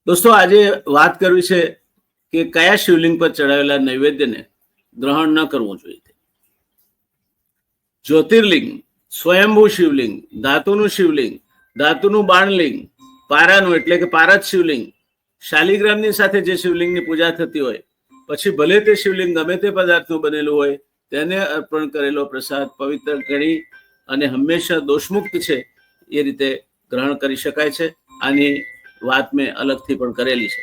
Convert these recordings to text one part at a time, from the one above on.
दोस्तों આજે વાત કરવી છે કે કયા શિવલિંગ પર ચડાવેલા નૈવેદ્યને ગ્રહણ ન કરવું જોઈએ। જ્યોતિર્લિંગ, સ્વયંભૂ શિવલિંગ, ધાતુનું શિવલિંગ, ધાતુનું બાણલિંગ, પારાનું એટલે કે પારદ શિવલિંગ, શાલિગ્રામની સાથે જે શિવલિંગની પૂજા થતી હોય, પછી ભલે તે શિવલિંગ ગમે તે પદાર્થનું બનેલું હોય, તેને અર્પણ કરેલો પ્રસાદ પવિત્ર ગણી અને હંમેશા દોષમુક્ત છે એ રીતે ગ્રહણ કરી શકાય છે। આની વાત મેં અલગથી પણ કરેલી છે।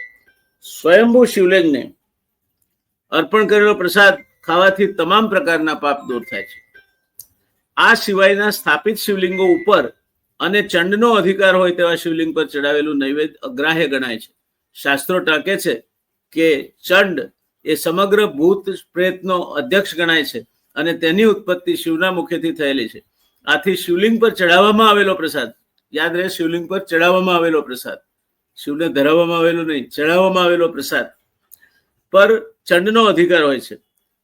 સ્વયંભૂ શિવલિંગને અર્પણ કરેલો પ્રસાદ ખાવાથી તમામ પ્રકારના પાપ દૂર થાય છે। આ સિવાયના સ્થાપિત શિવલિંગો ઉપર અને ચંડનો અધિકાર હોય તેવા શિવલિંગ પર ચડાવેલું નૈવેદ્ય અગ્રાહ્ય ગણાય છે। શાસ્ત્રો ટાંકે છે કે ચંડ એ સમગ્ર ભૂત પ્રેતનો અધ્યક્ષ ગણાય છે અને તેની ઉત્પત્તિ શિવના મુખેથી થયેલી છે। આથી શિવલિંગ પર ચડાવવામાં આવેલો પ્રસાદ, યાદ રહે, શિવલિંગ પર ચડાવવામાં આવેલો પ્રસાદ, શિવને ધરાવવામાં આવેલું નહીં, ચડાવવામાં આવેલો પ્રસાદ પર ચંડનો અધિકાર હોય છે।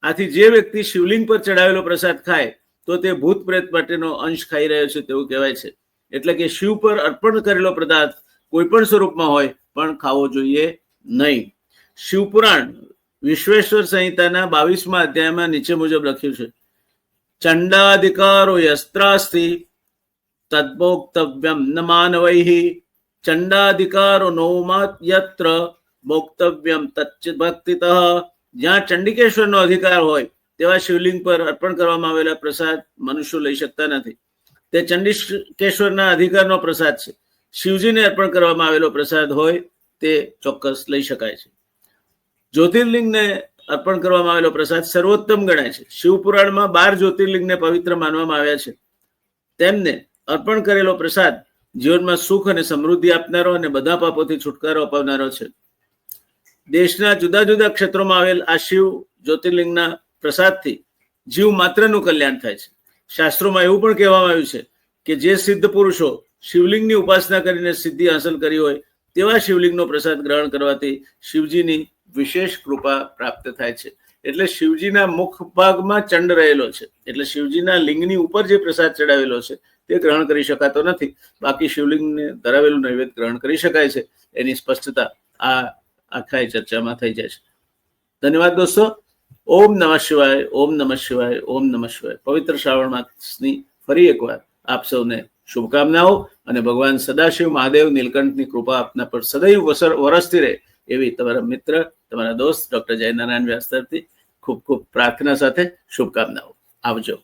આથી જે વ્યક્તિ શિવલિંગ પર ચડાવેલો પ્રસાદ ખાય તો તે ભૂત પ્રેત માટેનો અંશ ખાઈ રહ્યો છે તેવું કહેવાય છે। એટલે કે શિવ પર અર્પણ કરેલો પદાર્થ કોઈ પણ સ્વરૂપમાં હોય પણ ખાવો જોઈએ નહીં। શિવપુરાણ વિશ્વેશ્વર સંહિતાના 22મા અધ્યાયમાં નીચે મુજબ લખ્યું છે, ચંડાધિકારો યસ્ત્રાસ્તિ તદ્ભોક્તવ્યમ ન માનવૈઃ ચંડાધિકારો નોમત યત્ર ભોક્તવ્યમ તચ્ચ ભક્તિતઃ। જ્યાં ચંડિકેશ્વરનો અધિકાર હોય તેવા શિવલિંગ પર અર્પણ કરવામાં આવેલા પ્રસાદ મનુષ્યો લઈ શકતા નથી। તે ચંડિકેશ્વરના અધિકારનો પ્રસાદ છે। શિવજીને અર્પણ કરવામાં આવેલો પ્રસાદ હોય તે ચોક્કસ લઈ શકાય છે। જ્યોતિર્લિંગને અર્પણ કરવામાં આવેલો પ્રસાદ સર્વોત્તમ ગણાય છે। શિવપુરાણમાં 12 જ્યોતિર્લિંગને પવિત્ર માનવામાં આવ્યા છે। તેમને અર્પણ કરેલો પ્રસાદ જીવનમાં સુખ અને સમૃદ્ધિ આપનારો અને બધા પાપોથી છુટકારો અપાવનારો છે। દેશના જુદા જુદા ક્ષેત્રોમાં આવેલ આ શિવ જ્યોતિર્લિંગના પ્રસાદથી જીવ માત્રનું કલ્યાણ થાય છે। શાસ્ત્રોમાં એવું પણ કહેવામાં આવ્યું છે કે જે સિદ્ધ પુરુષો શિવલિંગની ઉપાસના કરીને સિદ્ધિ હાંસલ કરી હોય તેવા શિવલિંગનો પ્રસાદ ગ્રહણ કરવાથી શિવજીની વિશેષ કૃપા પ્રાપ્ત થાય છે। એટલે શિવજીના મુખ ભાગમાં ચંડ રહેલો છે, એટલે શિવજીના લિંગની ઉપર જે પ્રસાદ ચડાવેલો છે તે ગ્રહણ કરી શકાતો નથી। બાકી શિવલિંગને ધરાવેલું નૈવેદ્ય ગ્રહણ કરી શકાય છે। એની સ્પષ્ટતા આ આખા ચર્ચામાં થઈ જાય છે। ધન્યવાદ દોસ્તો। ઓમ નમઃ શિવાય, ઓમ નમઃ શિવાય, ઓમ નમઃ શિવાય। પવિત્ર શ્રાવણ માસની ફરી એકવાર આપ સૌને શુભકામનાઓ અને ભગવાન સદાશિવ મહાદેવ નીલકંઠની કૃપા આપના પર સદૈવ વરસતી રહે એવી તમારા મિત્ર, તમારા દોસ્ત ડોક્ટર જયનારાયણ વ્યાસ તરફથી ખૂબ ખૂબ પ્રાર્થના સાથે શુભકામનાઓ। આવજો।